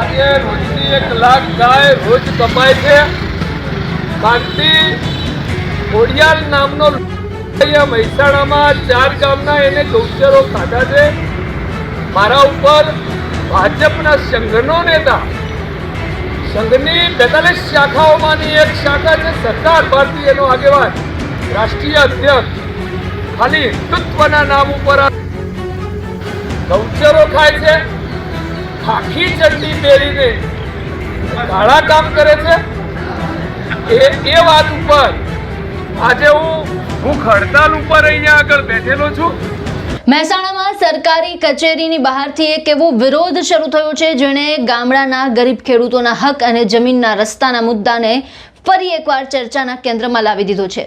આજે રોજની 1 લાખ ગાય રોજ કપાય છે। કાંતિ ખોડિયાલ નામનો અહીંયા મહેસાણામાં 4 ગામના એને ગૌચરો ખાધા છે। મારા ઉપર ભાજપના સંઘનો નેતા, સંઘની 42 શાખાઓમાંની એક શાખા છે સહકાર ભારતી, એનો આગેવાન રાષ્ટ્રીય અધ્યક્ષ ખાલી હિન્દુત્વના નામ ઉપર ગૌચરો ખાય છે, ખાખી ચડ્ડી પહેરીને કાળા કામ કરે છે। એ વાત ઉપર આજે હું ભૂખ હડતાલ ઉપર અહીંયા આગળ બેઠેલો છું। મહેસાણામાં સરકારી કચેરીની બહારથી એક એવો વિરોધ શરૂ થયો છે જેણે ગામડાના ગરીબ ખેડૂતોના હક અને જમીનના રસ્તાના મુદ્દાને ફરી એકવાર ચર્ચાના કેન્દ્રમાં લાવી દીધો છે।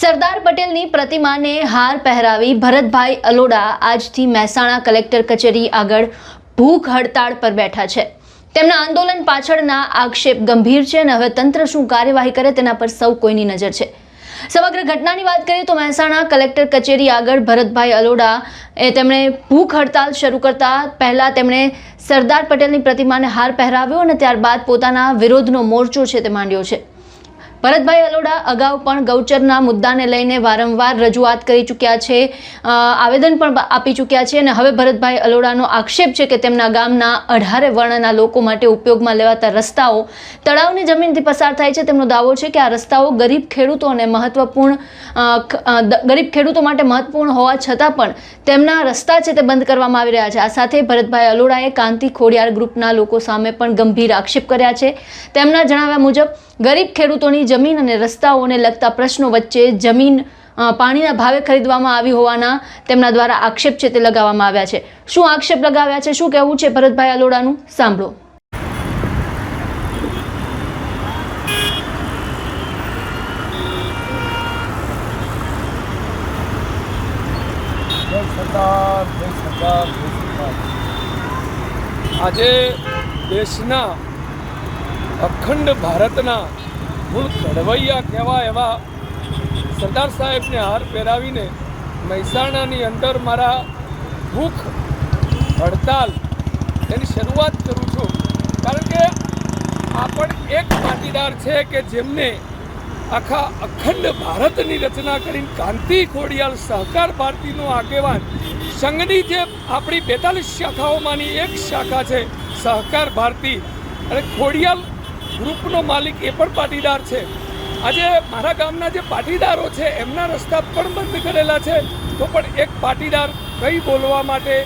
સરદાર પટેલની પ્રતિમાને હાર પહેરાવી ભરતભાઈ અલોડા આજથી મહેસાણા કલેક્ટર કચેરી આગળ ભૂખ હડતાળ પર બેઠા છે। તેમના આંદોલન પાછળના આક્ષેપ ગંભીર છે અને હવે તંત્ર શું કાર્યવાહી કરે તેના પર સૌ કોઈની નજર છે। સમગ્ર ઘટનાની વાત કરીએ તો મહેસાણા કલેક્ટર કચેરી આગળ ભરતભાઈ અલોડા તેમણે ભૂખ હડતાલ શરૂ કરતા પહેલા તેમણે સરદાર પટેલની પ્રતિમાને હાર પહેરાવ્યો અને ત્યારબાદ પોતાના વિરોધનો મોરચો છે તે માંડ્યો છે। ભરતભાઈ અલોડા અગાઉ પણ ગૌચરના મુદ્દાને લઈને વારંવાર રજૂઆત કરી ચૂક્યા છે, આવેદન પણ આપી ચૂક્યા છે અને હવે ભરતભાઈ અલોડાનો આક્ષેપ છે કે તેમના ગામના 18 વર્ણના લોકો માટે ઉપયોગમાં લેવાતા રસ્તાઓ તળાવની જમીનથી પસાર થાય છે। તેમનો દાવો છે કે આ રસ્તાઓ ગરીબ ખેડૂતો માટે મહત્વપૂર્ણ હોવા છતાં પણ તેમના રસ્તા છે તે બંધ કરવામાં આવી રહ્યા છે। આ સાથે ભરતભાઈ અલોડાએ કાંતિ ખોડિયાર ગ્રુપના લોકો સામે પણ ગંભીર આક્ષેપ કર્યા છે। તેમના જણાવ્યા મુજબ ગરીબ ખેડૂતોની જમીન અને રસ્તાઓને લગતા પ્રશ્નો વચ્ચે જમીન પાણીના ભાવે ખરીદવામાં આવી હોવાના તેમના દ્વારા આક્ષેપ છે તે લગાવવામાં આવ્યા છે। શું આક્ષેપ લગાવ્યા છે, શું કહેવું છે ભરતભાઈ અલોડાનું, સાંભળો। આજે દેશના અખંડ ભારતના મૂળ ઘડવૈયા કહેવાય એવા સરદાર સાહેબને હાર પહેરાવીને મહેસાણાની અંદર મારા ભૂખ હડતાલ એની શરૂઆત કરું છું। કારણ કે આ પણ એક પાટીદાર છે કે જેમને આખા અખંડ ભારતની રચના કરીને કાંતિ ખોડિયાલ સહકાર ભારતીનો આગેવાન, સંઘની જે આપણી 42 શાખાઓમાંની એક શાખા છે સહકાર ભારતી, અને ખોડિયાલ ગ્રુપનો માલિક એ પણ પાટીદાર છે। આજે મારા ગામના જે પાટીદારો છે એમના રસ્તા પણ બંધ કરેલા છે, તો પણ એક પાટીદાર કંઈ બોલવા માટે,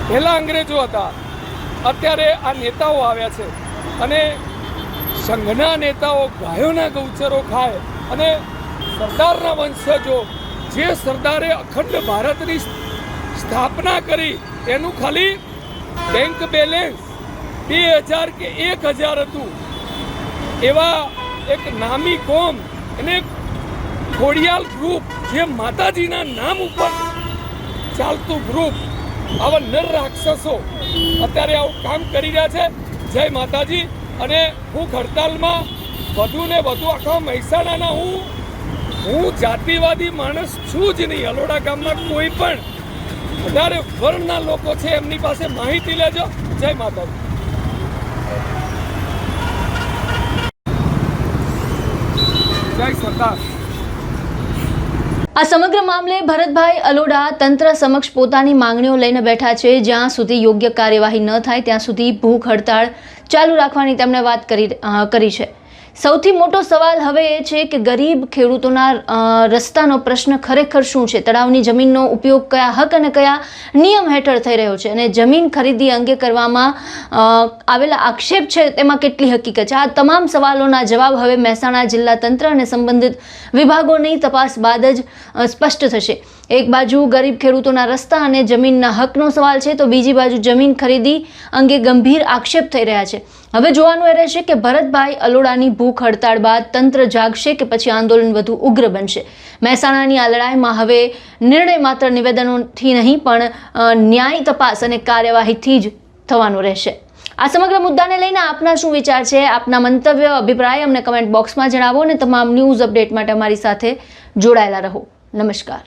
પહેલાં અંગ્રેજો હતા, અત્યારે આ નેતાઓ આવ્યા છે અને સંઘના નેતાઓ ગાયોના ગૌચરો ખાય અને સરદારના વંશજો, જે સરદારે અખંડ ભારતની સ્થાપના કરી એનું ખાલી બેંક બેલેન્સ 2000 કે 1000 હતું, એવા એક નામી કોમ અને ખોડિયાલ ગ્રુપ, જે માતાજીના નામ ઉપર ચાલતું ગ્રુપ, આવા નર રાક્ષસો અત્યારે આવું કામ કરી રહ્યા છે। જય માતાજી। અને ભૂખ હડતાલમાં વધુ ને વધુ આખા મહેસાણાના હું જાતિવાદી માણસ છું જ નહીં। અલોડા ગામમાં કોઈ પણ 18 વર્ણના લોકો છે, એમની પાસે માહિતી લેજો। જય માતાજી। જય સરદાર। આ સમગ્ર મામલે ભરતભાઈ અલોડા તંત્ર સમક્ષ પોતાની માંગણીઓ લઈને બેઠા છે। જ્યાં સુધી યોગ્ય કાર્યવાહી ન થાય ત્યાં સુધી ભૂખ હડતાળ ચાલુ રાખવાની તેમણે વાત કરી છે। સૌથી મોટો સવાલ હવે એ છે કે ગરીબ ખેડૂતોના રસ્તાનો પ્રશ્ન ખરેખર શું છે, તળાવની જમીનનો ઉપયોગ કયા હક અને કયા નિયમ હેઠળ થઈ રહ્યો છે અને જમીન ખરીદી અંગે કરવામાં આવેલા આક્ષેપ છે તેમાં કેટલી હકીકત છે। આ તમામ સવાલોના જવાબ હવે મહેસાણા જિલ્લા તંત્ર અને સંબંધિત વિભાગોની તપાસ બાદ જ સ્પષ્ટ થશે। એક બાજુ ગરીબ ખેડૂતોના રસ્તા અને જમીનના હકનો સવાલ છે, તો બીજી બાજુ જમીન ખરીદી અંગે ગંભીર આક્ષેપ થઈ રહ્યા છે। હવે જોવાનું એ રહેશે કે ભરતભાઈ અલોડાની ભૂખ હડતાળ બાદ તંત્ર જાગશે કે પછી આંદોલન વધુ ઉગ્ર બનશે। મહેસાણાની આ લડાઈમાં હવે નિર્ણય માત્ર નિવેદનોથી નહીં પણ ન્યાય, તપાસ અને કાર્યવાહીથી જ થવાનું રહેશે। આ સમગ્ર મુદ્દાને લઈને આપના શું વિચાર છે, આપના મંતવ્ય, અભિપ્રાય અમને કમેન્ટ બોક્સમાં જણાવો અને તમામ ન્યૂઝ અપડેટ માટે અમારી સાથે જોડાયેલા રહો। નમસ્કાર।